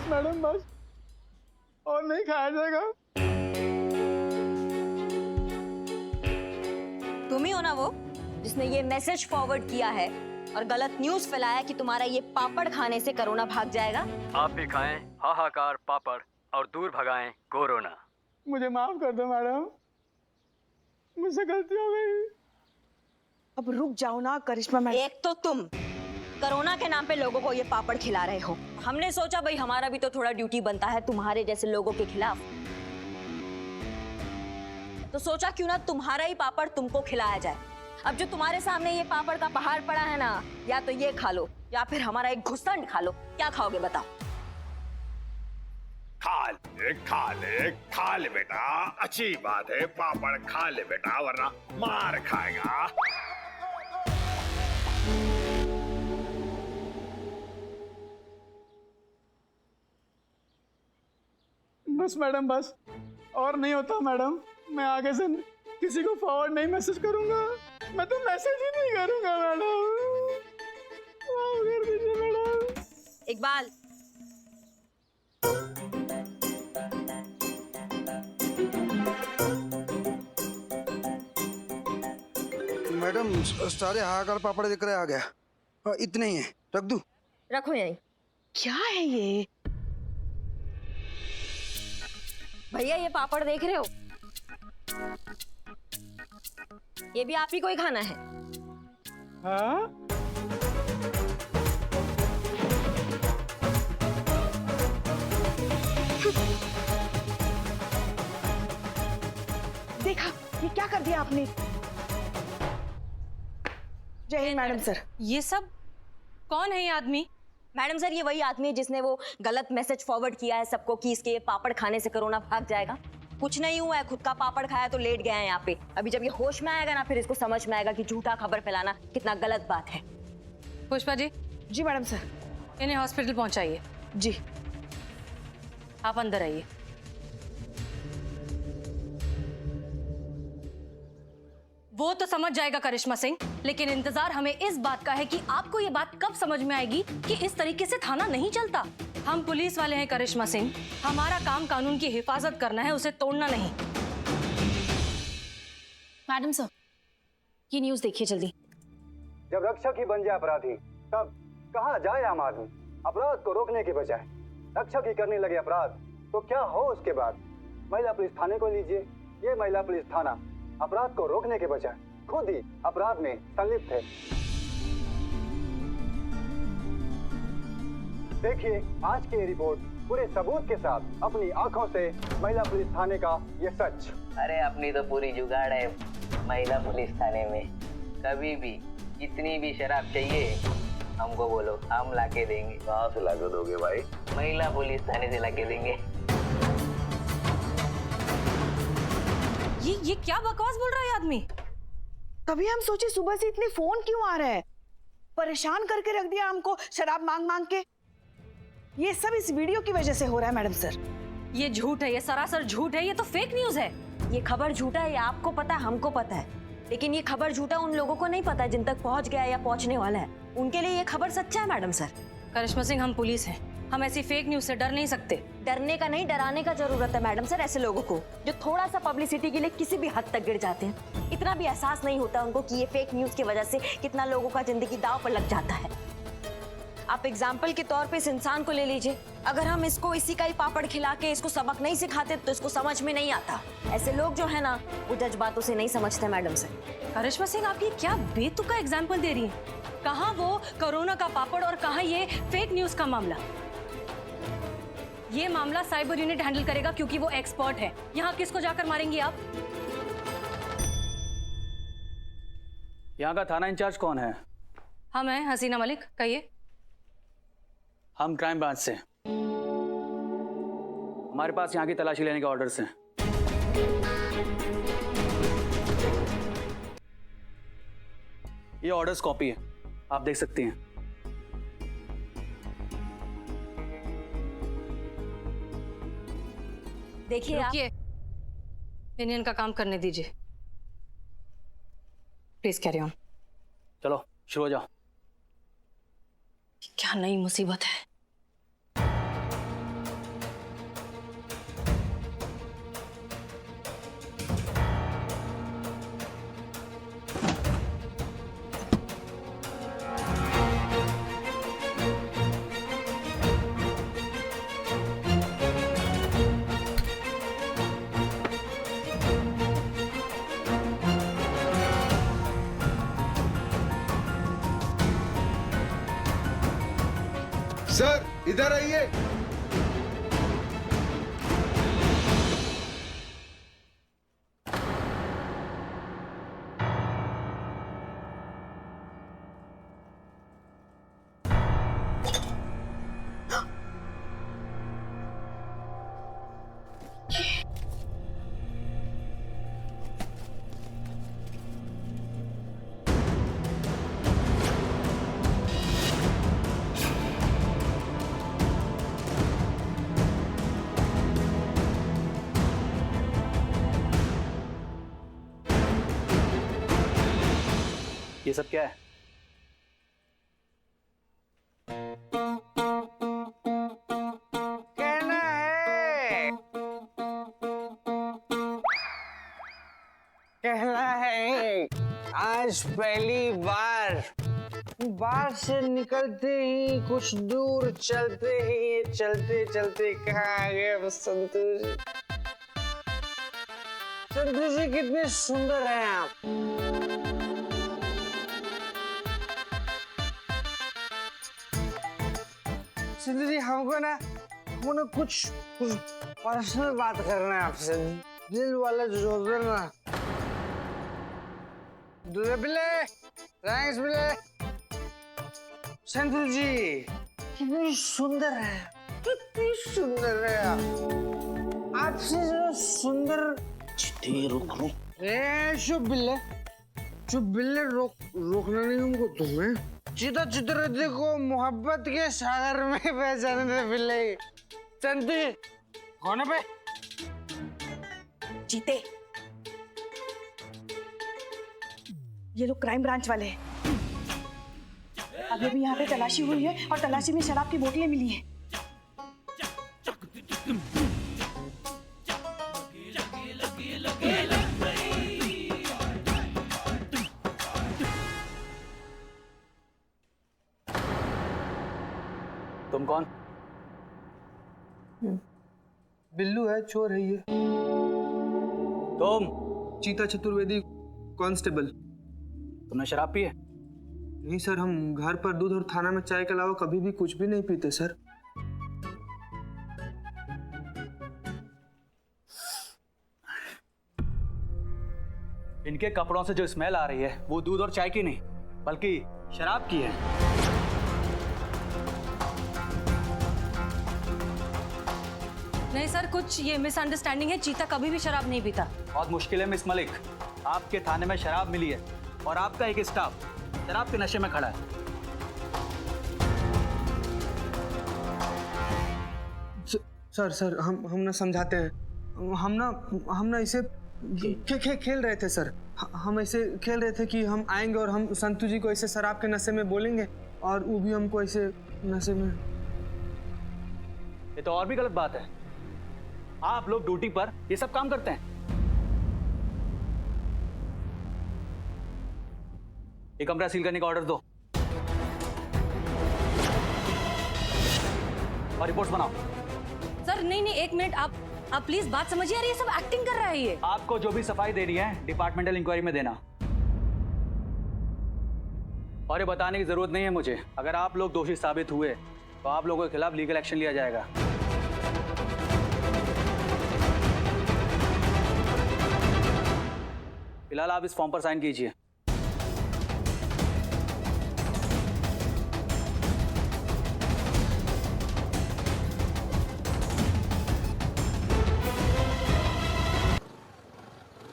Madam बस, और नहीं खाया जाएगा। तुम ही हो ना वो जिसने ये मैसेज फॉरवर्ड किया है और गलत न्यूज फैलाया कि तुम्हारा ये पापड़ खाने से कोरोना भाग जाएगा। आप भी खाएं हाहाकार पापड़ और दूर भगाएं कोरोना। मुझे माफ कर दो मैडम, मुझसे गलती हो गई। अब रुक जाओ ना करिश्मा मैडम। एक तो तुम कोरोना के नाम पे लोगों को ये पापड़ खिला रहे हो। हमने सोचा भाई हमारा भी तो थोड़ा ड्यूटी बनता है तुम्हारे जैसे लोगों के खिलाफ, तो सोचा क्यों ना तुम्हारा ही पापड़ तुमको खिलाया जाए। अब जो तुम्हारे सामने ये पापड़ का पहाड़ पड़ा है ना, या तो ये खा लो या फिर हमारा एक घुसंड खा लो। क्या खाओगे बताओ? खा ले बेटा, अच्छी बात है, पापड़ खा ले बेटा वरना मार खाएगा। बस मैडम बस, और नहीं होता मैडम। मैं आगे से किसी को फॉरवर्ड नहीं मैसेज करूंगा। मैं तो मैसेज ही नहीं करूंगा मैडम। माफ कर दीजिए मैडम। इकबाल, मैडम सारे हाहाकार पापड़ दिख रहे आ गया। इतने ही है, रख दूं? रखो यहीं। क्या है ये? भैया ये पापड़ देख रहे हो, ये भी आप ही को ही खाना है। हाँ? देखा ये क्या कर दिया आपने? जय हिंद मैडम सर। ये सब कौन है ये आदमी? मैडम सर ये वही आदमी है जिसने वो गलत मैसेज फॉरवर्ड किया है सबको कि इसके पापड़ खाने से कोरोना भाग जाएगा। कुछ नहीं हुआ है, खुद का पापड़ खाया तो लेट गया है यहाँ पे। अभी जब ये होश में आएगा ना फिर इसको समझ में आएगा कि झूठा खबर फैलाना कितना गलत बात है। पुष्पा जी, जी मैडम सर। इन्हें हॉस्पिटल पहुंचाइए। जी आप अंदर आइए। वो तो समझ जाएगा करिश्मा सिंह, लेकिन इंतजार हमें इस बात का है कि आपको ये बात कब समझ में आएगी कि इस तरीके से थाना नहीं चलता। हम पुलिस वाले हैं करिश्मा सिंह, हमारा काम कानून की हिफाजत करना है, उसे तोड़ना नहीं। मैडम सर, ये न्यूज़ देखिए जल्दी। जब रक्षक ही बन जाए अपराधी, तब कहाँ जाए आम आदमी? अपराध को रोकने के बजाय रक्षक ही करने लगे अपराध, तो क्या हो उसके बाद? महिला पुलिस थाने को लीजिए, ये महिला पुलिस थाना अपराध को रोकने के बजाय खुद ही अपराध में संलिप्त है। देखिए आज की रिपोर्ट पूरे सबूत के साथ अपनी आंखों से महिला पुलिस थाने का ये सच। अरे अपनी तो पूरी जुगाड़ है महिला पुलिस थाने में। कभी भी जितनी भी शराब चाहिए हमको बोलो, हम लाके देंगे। कहाँ से लाके दोगे भाई? महिला पुलिस थाने से लाके देंगे। ये क्या बकवास बोल रहा है आदमी? तभी हम सोचे सुबह से इतने फोन क्यों आ रहे हैं, परेशान करके रख दिया हमको शराब मांग मांग के। ये सब इस वीडियो की वजह से हो रहा है मैडम सर। ये झूठ है, ये सरासर झूठ है, ये तो फेक न्यूज है। ये खबर झूठा है, ये आपको पता है, हमको पता है, लेकिन ये खबर झूठा उन लोगों को नहीं पता जिन तक पहुंच गया या पहुंचने वाला है। उनके लिए ये खबर सच्चा है मैडम सर। करिश्मा सिंह, हम पुलिस हैं, हम ऐसी फेक न्यूज से डर नहीं सकते। डरने का नहीं, डराने का जरूरत है मैडम सर ऐसे लोगों को जो थोड़ा सा पब्लिसिटी के लिए किसी भी हद तक गिर जाते हैं। इतना भी एहसास नहीं होता उनको कि ये फेक न्यूज की वजह से कितना लोगों का जिंदगी दांव पर लग जाता है। आप एग्जाम्पल के तौर पे इस इंसान को ले लीजिए, अगर हम इसको इसी का ही पापड़ खिला के इसको सबक नहीं सिखाते तो इसको समझ में नहीं आता। ऐसे लोग जो है ना वो जज्बातों से नहीं समझते मैडम सर। करिश्मा सिंह, आप ये क्या बेतुका एग्जाम्पल दे रही हैं? कहाँ वो कोरोना का पापड़ और कहाँ ये फेक न्यूज का मामला? ये मामला साइबर यूनिट हैंडल करेगा क्योंकि वो एक्सपर्ट है। यहाँ किसको जाकर मारेंगी आप? यहाँ का थाना इंचार्ज कौन है? हम हैं हसीना मलिक, कहिए। हम क्राइम ब्रांच से, हमारे पास यहाँ की तलाशी लेने के ऑर्डर्स हैं। ये ऑर्डर्स कॉपी है, आप देख सकती हैं। देखिए आप, इन्हें इनका काम करने दीजिए। Please carry on. चलो शुरू हो जाओ। क्या नई मुसीबत है। सर इधर आइए। ये सब क्या है? कहना है, कहना है आज पहली बार बार से निकलते ही कुछ दूर चलते ही चलते चलते कहाँ आ गए संतू जी। संतू जी कितने सुंदर हैं आप। संतू जी हमको ना कुछ पर्सनल बात करना है आपसे, दिल वाला जो ना। दूल्हे बिल्ले, थैंक्स बिल्ले। संतू जी कितनी सुंदर है, कितनी सुंदर है आप। आपसे जो सुंदर। रुक चुप बिल्ले, चुप बिल्ले, रोकना नहीं हमको तुम्हें। चिता चित्ररथी को मोहब्बत के सागर में पहचाने दे बिल्ले। संतू जी कौन है पे? जीते, ये लोग क्राइम ब्रांच वाले हैं। अभी भी यहाँ पे तलाशी हुई है और तलाशी में शराब की बोतलें मिली हैं। तुम कौन? बिल्लू है, चोर है ये। तुम? चीता चतुर्वेदी, कांस्टेबल। तुमने शराब पी है? नहीं सर, हम घर पर दूध और थाना में चाय के अलावा कभी भी कुछ भी नहीं पीते सर। इनके कपड़ों से जो स्मेल आ रही है वो दूध और चाय की नहीं बल्कि शराब की है। नहीं सर, कुछ ये मिसअंडरस्टैंडिंग है। चीता कभी भी शराब नहीं पीता। बहुत मुश्किल है मिस मलिक, आपके थाने में शराब मिली है और आपका एक स्टाफ शराब के नशे में खड़ा है। सर हम ना समझाते हैं। हम ना इसे खेल रहे थे सर। हम ऐसे खेल रहे थे कि हम आएंगे और हम संतू जी को ऐसे शराब के नशे में बोलेंगे और वो भी हमको ऐसे नशे में। ये तो और भी गलत बात है। आप लोग ड्यूटी पर ये सब काम करते हैं। ये कमरा सील करने का ऑर्डर दो और रिपोर्ट्स बनाओ। सर नहीं, एक मिनट, आप प्लीज बात समझिए। यार ये सब एक्टिंग कर रहा है ये। आपको जो भी सफाई देनी है डिपार्टमेंटल इंक्वायरी में देना। और ये बताने की जरूरत नहीं है मुझे, अगर आप लोग दोषी साबित हुए तो आप लोगों के खिलाफ लीगल एक्शन लिया जाएगा। फिलहाल आप इस फॉर्म पर साइन कीजिए।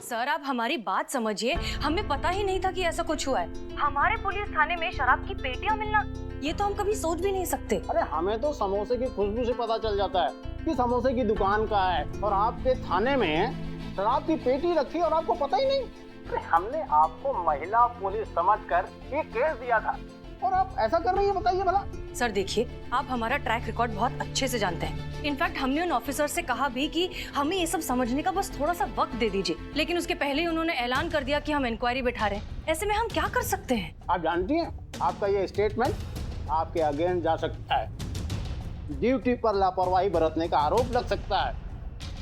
सर आप हमारी बात समझिए, हमें पता ही नहीं था कि ऐसा कुछ हुआ है। हमारे पुलिस थाने में शराब की पेटियां मिलना, ये तो हम कभी सोच भी नहीं सकते। अरे हमें तो समोसे की खुशबू से पता चल जाता है कि समोसे की दुकान कहाँ है, और आपके थाने में शराब की पेटी रखी और आपको पता ही नहीं। अरे हमने आपको महिला पुलिस समझकर ये केस दिया था और आप ऐसा कर रही है, बताइए भला। सर देखिए, आप हमारा ट्रैक रिकॉर्ड बहुत अच्छे से जानते हैं। इनफैक्ट हमने उन ऑफिसर से कहा भी कि हमें ये सब समझने का बस थोड़ा सा वक्त दे दीजिए, लेकिन उसके पहले ही उन्होंने ऐलान कर दिया कि हम इंक्वायरी बैठा रहे हैं। ऐसे में हम क्या कर सकते हैं? आप जानती हैं, आपका ये स्टेटमेंट आपके अगेंस्ट जा सकता है। ड्यूटी पर लापरवाही बरतने का आरोप लग सकता है।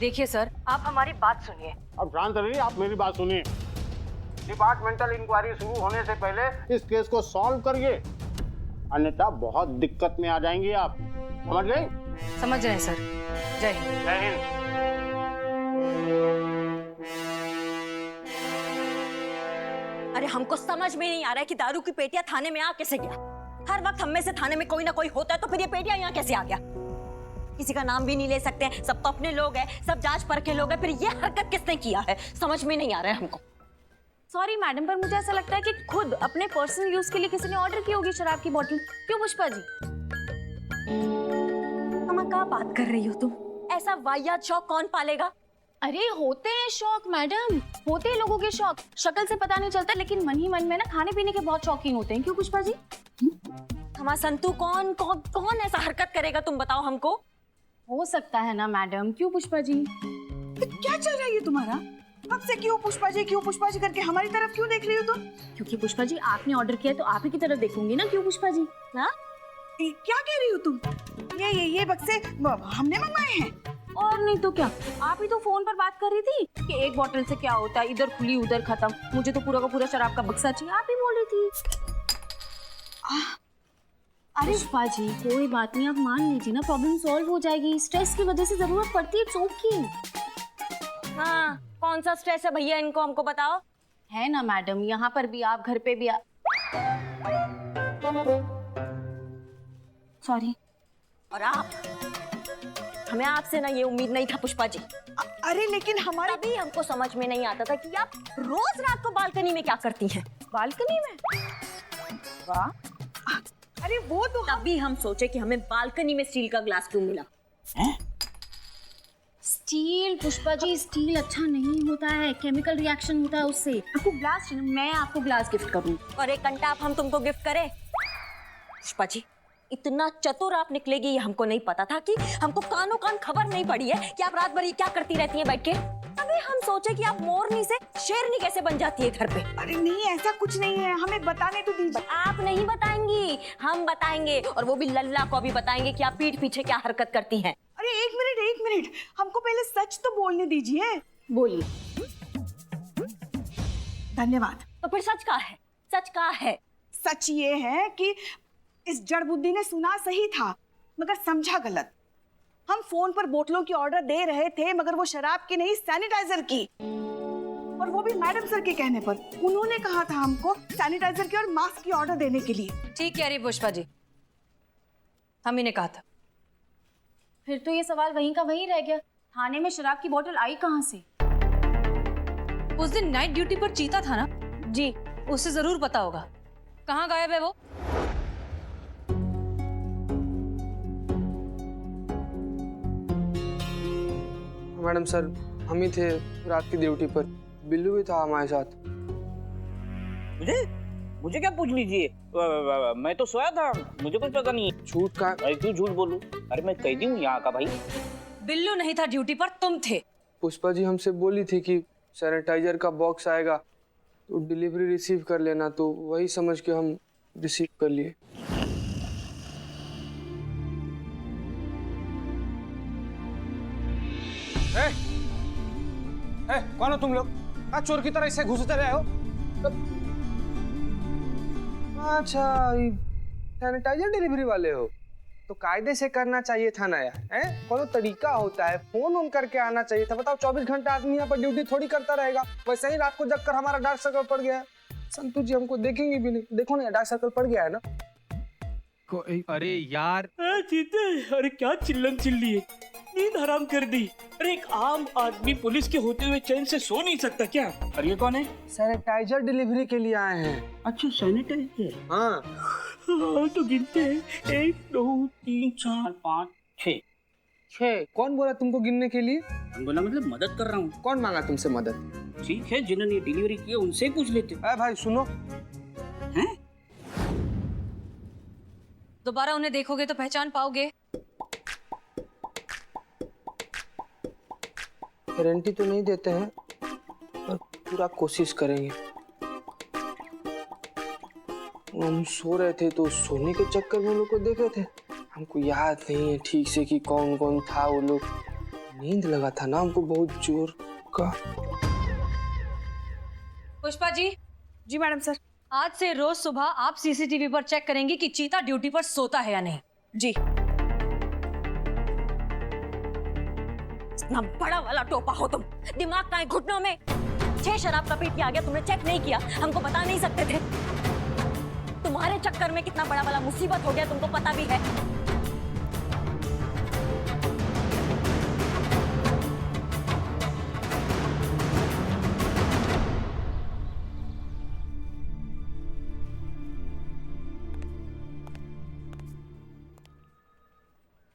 देखिए सर, आप हमारी बात सुनिए। अब शांत रहिए, आप मेरी बात सुनिए। डिपार्टमेंटल इंक्वायरी शुरू होने से पहले इस केस को सॉल्व करिए। अन्यथा बहुत दिक्कत में आ जाएंगे आप, समझ गए? समझ रहे हैं सर। जय हिंद। जय हिंद। अरे हमको समझ में नहीं आ रहा है कि दारू की पेटियां थाने में आ कैसे गया। हर वक्त हम में से थाने में कोई ना कोई होता है, तो फिर ये पेटियां यहाँ कैसे आ गया? किसी का नाम भी नहीं ले सकते, सब तो अपने लोग हैं, सब जांच परखे लोग हैं, फिर ये हरकत किसने किया है समझ में नहीं आ रहा है हमको। सॉरी मैडम, पर मुझे ऐसा लगता है कि खुद अपने पर्सनल यूज के लिए किसी ने ऑर्डर की होगी शराब की बोतल। क्यों पुष्पा जी? अम्मा क्या बात कर रही हो तुम? ऐसा वाहियात शौक कौन पालेगा? अरे होते हैं शौक मैडम, होते हैं लोगों के शौक। शक्ल से पता नहीं चलता, लेकिन मन ही मन में ना खाने पीने के बहुत शौकीन होते हैं। क्यों पुष्पा जी? हमारा संतू कौन कौन कौन ऐसा हरकत करेगा तुम बताओ हमको? हो सकता है ना मैडम। क्यों पुष्पा जी? क्या चल रहा है ये तुम्हारा? कब से क्यों पुष्पा जी करके हमारी तरफ क्यों देख रही हो तुम? क्योंकि पुष्पा जी आपने ऑर्डर किया तो आप ही की तरफ देखूंगी ना। क्यों पुष्पा जी? हाँ? क्या कह रही हो तुम? ये बक्से हमने मंगवाए हैं। और नहीं तो क्या, आप ही तो फोन पर बात कर रही थी कि एक बोतल से क्या होता है, इधर खुली उधर खत्म। मुझे तो पूरा का पूरा शराब का बक्सा चाहिए, आप ही बोल रही थी। अरे पुष्पा जी कोई बात नहीं, आप मान लीजिए ना, प्रॉब्लम सॉल्व हो जाएगी। स्ट्रेस की वजह से जरूरत पड़ती है, ओके। हाँ, कौन सा स्ट्रेस है भैया इनको हमको बताओ। है ना मैडम, यहाँ पर भी आप, घर पे भी आप। सॉरी। और आप, हमें आपसे ना ये उम्मीद नहीं था पुष्पा जी। अरे लेकिन हमारे तभी हमको समझ में नहीं आता था कि आप रोज रात को बालकनी में क्या करती हैं। बालकनी में? वाह। अरे वो तो तभी हम सोचे कि हमें बालकनी में स्टील का ग्लास क्यों मिला। स्टील पुष्पा जी, स्टील अच्छा नहीं होता है, केमिकल रिएक्शन होता है उससे। आपको ग्लास, मैं आपको ग्लास गिफ्ट करूँ। और एक घंटा आप हम तुमको गिफ्ट करें? पुष्पा जी इतना चतुर आप निकलेगी ये हमको नहीं पता था। कि हमको कानों कान खबर नहीं पड़ी है कि आप रात भर ये क्या करती रहती हैं बैठ के। अबे हम सोचे कि आप मोरनी से शेरनी कैसे बन जाती है घर पे। अरे नहीं, ऐसा कुछ नहीं है, हमें बताने तो दीजिए। आप नहीं बताएंगी, हम बताएंगे, और वो भी लल्ला को भी बताएंगे कि आप पीठ पीछे क्या हरकत करती हैं। अरे एक मिनट, हमको पहले सच तो बोलने दीजिए। बोलिए। धन्यवाद। तो फिर सच का है? सच का है? सच ये है कि इस जड़ बुद्धि ने सुना सही था मगर समझा गलत। हम फोन पर बोतलों की ऑर्डर दे रहे थे मगर वो शराब की नहीं, सैनिटाइजर की, और वो भी मैडम सर के कहने पर। उन्होंने कहा था हमको सैनिटाइजर की और मास्क की ऑर्डर देने के लिए। ठीक कह रही पुष्पा जी, हम ही ने कहा था। फिर तो ये सवाल वहीं का वहीं रह गया, थाने में शराब की बोतल आई कहाँ से? उस दिन नाइट ड्यूटी पर चीता था ना जी, उसे जरूर पता होगा। कहाँ गायब है वो? मैडम सर, हम ही थे रात की ड्यूटी पर, बिल्लू भी था हमारे साथ। मुझे क्या पूछ लीजिए, मैं तो सोया था, मुझे कुछ पता नहीं। झूठ का? अरे क्यों झूठ बोलूं? अरे मैं कैदी हूँ यहाँ का भाई। बिल्लू नहीं था ड्यूटी पर, तुम थे। पुष्पा जी हमसे बोली थी कि सैनिटाइजर का बॉक्स आएगा तो डिलीवरी रिसीव कर लेना, तो वही समझ के हम रिसीव कर लिए। कौन हो तुम लोग? चोर की तरह इसे घुसते रहे हो? अच्छा, सैनिटाइजर डिलीवरी वाले हो तो कायदे से करना चाहिए था ना यार। कोनो तरीका होता है, फोन ऑन करके आना चाहिए था। बताओ 24 घंटा आदमी यहाँ पर ड्यूटी थोड़ी करता रहेगा। वैसे ही रात को जग कर हमारा डार्क सर्कल पड़ गया है। संतू जी हमको देखेंगे भी नहीं। देखो ना, डार्क सर्कल पड़ गया है ना। अरे यार चीते, अरे क्या चिल्लन चिल्ली है, नींद हराम कर दी। अरे एक आम आदमी पुलिस के होते हुए चैन से सो नहीं सकता क्या? और ये कौन है? सैनिटाइजर डिलीवरी के लिए आए हैं। अच्छा सैनिटाइजर। हाँ तो गिनते हैं, 1 2 3 4 5 6। 6? कौन बोला तुमको गिनने के लिए? बोला मतलब मदद कर रहा हूँ। कौन मांगा तुमसे मदद? ठीक है, जिन्होंने डिलीवरी की उनसे पूछ लेते। भाई सुनो, दोबारा उन्हें देखोगे तो पहचान पाओगे। गारंटी तो नहीं देते हैं पर पूरा कोशिश करेंगे। हम सो रहे थे तो सोने के चक्कर में लोग को देखे थे। हमको याद नहीं है ठीक से कि कौन कौन था वो लोग। नींद लगा था ना हमको बहुत जोर का। पुष्पा जी। जी मैडम सर। आज से रोज सुबह आप सीसीटीवी पर चेक करेंगी कि चीता ड्यूटी पर सोता है या नहीं। जी। इतना बड़ा वाला टोपा हो तुम, दिमाग का है घुटनों में। 6 शराब का पेटी आ गया, तुमने चेक नहीं किया, हमको बता नहीं सकते थे। तुम्हारे चक्कर में कितना बड़ा वाला मुसीबत हो गया तुमको पता भी है।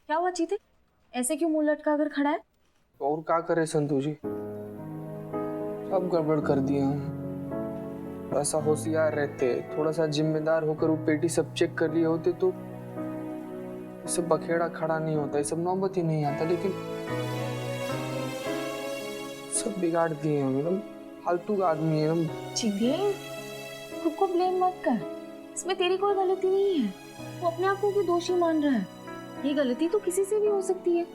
क्या हुआ चीते, ऐसे क्यों मुंह लटका कर खड़ा है? और क्या करे संतू जी, सब गड़बड़ कर दिया हम। थोड़ा सा होशियार रहते, थोड़ा सा जिम्मेदार होकर वो पेटी सब चेक कर लिए होते तो ये सब बखेड़ा खड़ा नहीं होता, ये सब नौबत ही नहीं आता। लेकिन सब बिगाड़ दिए हम, एकदम फालतू का आदमी है एकदम। चीते, खुद को ब्लेम मत कर, इसमें तेरी कोई गलती नहीं है। वो अपने आप को क्यों दोषी मान रहा है? ये गलती तो किसी से भी हो सकती है।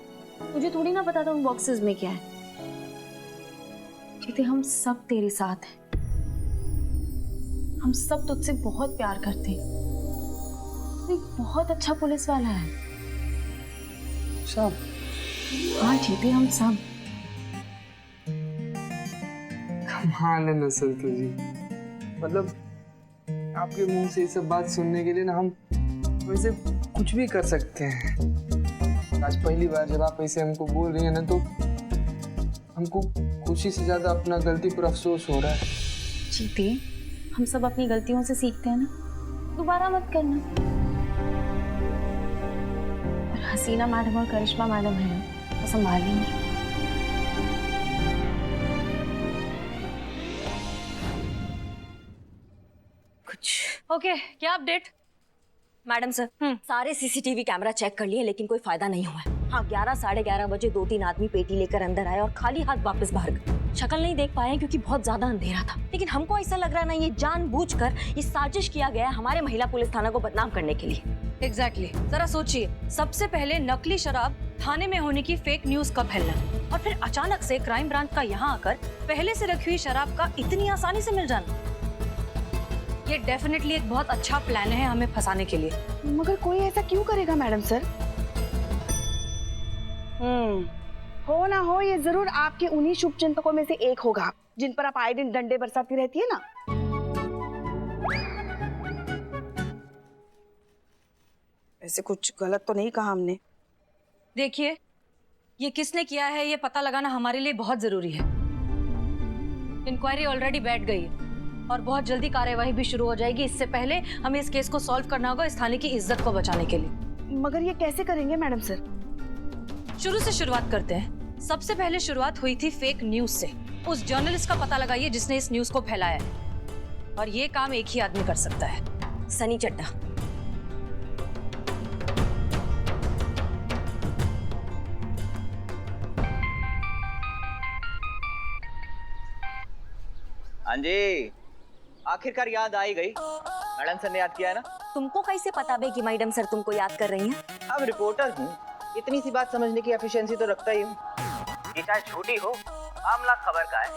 मुझे थोड़ी ना पता था उन बॉक्सेस में क्या है। चीते, हम सब तेरे साथ हैं, हम सब तुझसे बहुत प्यार करते हैं। तू एक बहुत अच्छा पुलिस वाला है। सब? हाँ चीते, हम सब। कमाल है ना संतू जी, मतलब आपके मुंह से ये सब बात सुनने के लिए ना हम वैसे कुछ भी कर सकते हैं। आज पहली बार जब आप ऐसे हमको बोल रही हैं ना तो हमको खुशी से ज्यादा अपना गलती पर अफसोस हो रहा है। चीते, हम सब अपनी गलतियों से सीखते हैं ना, दोबारा मत करना। और हसीना मैडम और करिश्मा मैडम है तो संभालेंगे। ओके, क्या अपडेट? मैडम सर, सारे सीसीटीवी कैमरा चेक कर लिए लेकिन कोई फायदा नहीं हुआ है। हाँ, 11 साढ़े 11 बजे 2-3 आदमी पेटी लेकर अंदर आए और खाली हाथ वापस बाहर गए। शक्ल नहीं देख पाए क्योंकि बहुत ज्यादा अंधेरा था, लेकिन हमको ऐसा लग रहा ना ये जानबूझकर ये साजिश किया गया है हमारे महिला पुलिस थाना को बदनाम करने के लिए। एग्जैक्टली। जरा सोचिए, सबसे पहले नकली शराब थाने में होने की फेक न्यूज का फैलना और फिर अचानक से क्राइम ब्रांच का यहाँ आकर पहले से रखी हुई शराब का इतनी आसानी से मिल जाना। ये डेफिनेटली एक बहुत अच्छा प्लान है हमें फंसाने के लिए। मगर कोई ऐसा क्यों करेगा मैडम सर? हो ना हो, ये जरूर आपके उन्हीं शुभचिंतकों में से एक होगा जिन पर आप आए दिन डंडे बरसाती रहती है ना। ऐसे कुछ गलत तो नहीं कहा हमने? देखिए, ये किसने किया है ये पता लगाना हमारे लिए बहुत जरूरी है। इंक्वायरी ऑलरेडी बैठ गई है और बहुत जल्दी कार्यवाही भी शुरू हो जाएगी। इससे पहले हमें इस केस को सॉल्व करना होगा इस थाने की इज्जत को बचाने के लिए। मगर ये कैसे करेंगे मैडम सर? शुरू से शुरुआत करते हैं। सबसे पहले शुरुआत हुई थी फेक न्यूज से। उस जर्नलिस्ट का पता लगाइए जिसने इस न्यूज को फैलाया है, और ये काम एक ही आदमी कर सकता है, सनी चड्ढा। हाँ जी, आखिरकार याद आई गई। मैडम सर ने याद किया है ना। तुमको कैसे पता बे कि मैडम सर तुमको याद कर रही हैं? अब रिपोर्टर हूँ, इतनी सी बात समझने की एफिशिएंसी तो रखता ही हूँ। ये चाहे झूठी हो, मामला खबर का है।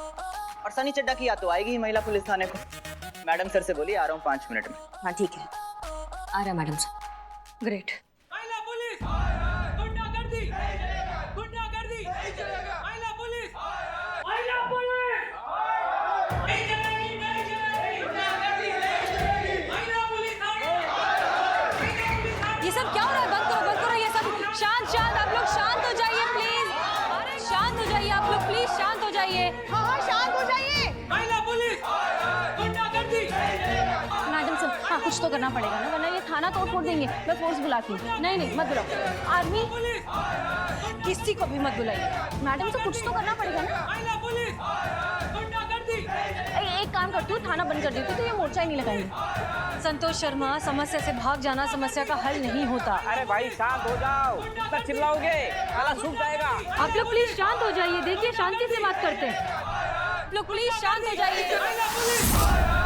और सनी चड्ढा की याद तो आएगी ही महिला पुलिस थाने को। मैडम सर से बोलिए आ रहा हूँ 5 मिनट में। हाँ ठीक है, आ रहा मैडम सर। ग्रेट। महिला पुलिस, गुंडागर्दी, गुंडागर्दी, महिला पुलिस, महिला पुलिस, नहीं चलेगी, नहीं चलेगी, गुंडागर्दी नहीं चलेगी, महिला पुलिस ये सब क्या हो रहा है? बंद करो, बंद करो ये सब। शांत शांत, आप लोग शांत हो जाइए प्लीज। शांत हो जाइए आप लोग, प्लीज शांत हो जाइए। हाँ हाँ शांत हो जाइए। महिला पुलिस, गुंडागर्दी। मैडम सर, हाँ कुछ तो करना पड़ेगा ना, वरना ये थाना तोड़ फोड़ देंगे। मैं फोर्स बुलाती हूँ। नहीं मत बुलाओ, आर्मी किसी को भी मत बुलाइए। मैडम से कुछ तो करना पड़ेगा ना। महिला पुलिस, गुंडागर्दी। एक काम करती हूँ, थाना बंद कर देती हूँ तो ये मोर्चा ही नहीं लगाएंगे। संतोष शर्मा, समस्या से भाग जाना समस्या का हल नहीं होता। अरे भाई शांत हो जाओ, तब चिल्लाओगे गला सूख जाएगा। आप लोग प्लीज शांत हो जाइए। देखिए, शांति से बात करते हैं। आप लोग प्लीज शांत हो जाइए।